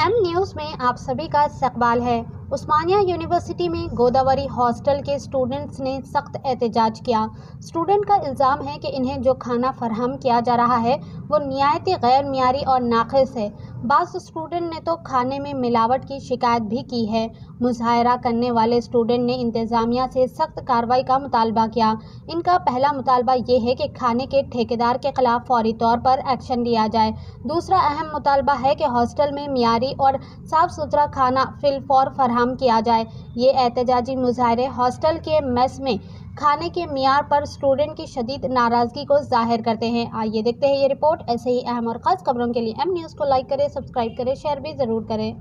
M news में आप सभी का इस्तकबाल है। उस्मानिया यूनिवर्सिटी में गोदावरी हॉस्टल के स्टूडेंट्स ने सख्त एहतजाज किया। स्टूडेंट का इल्ज़ाम है कि इन्हें जो खाना फराहम किया जा रहा है वो निहायत गैर मियारी और नाक़िस है। बाज़ स्टूडेंट ने तो खाने में मिलावट की शिकायत भी की है। मुज़ाहरा करने वाले स्टूडेंट ने इंतज़ामिया से सख्त कार्रवाई का मुतालबा किया। इनका पहला मुतालबा ये है कि खाने के ठेकेदार के खिलाफ फौरी तौर पर एक्शन लिया जाए। दूसरा अहम मुतालबा है कि हॉस्टल में मियारी और साफ़ सुथरा खाना फिलफौर फराहम किया जाए। ये एहतजाजी मुज़ाहरे हॉस्टल के मेस में खाने के मियार पर स्टूडेंट की शदीद नाराज़गी को जाहिर करते हैं। आइए देखते हैं ये रिपोर्ट। ऐसे ही अहम और ख़ास खबरों के लिए एम न्यूज़ को लाइक करें, सब्सक्राइब करें, शेयर भी ज़रूर करें।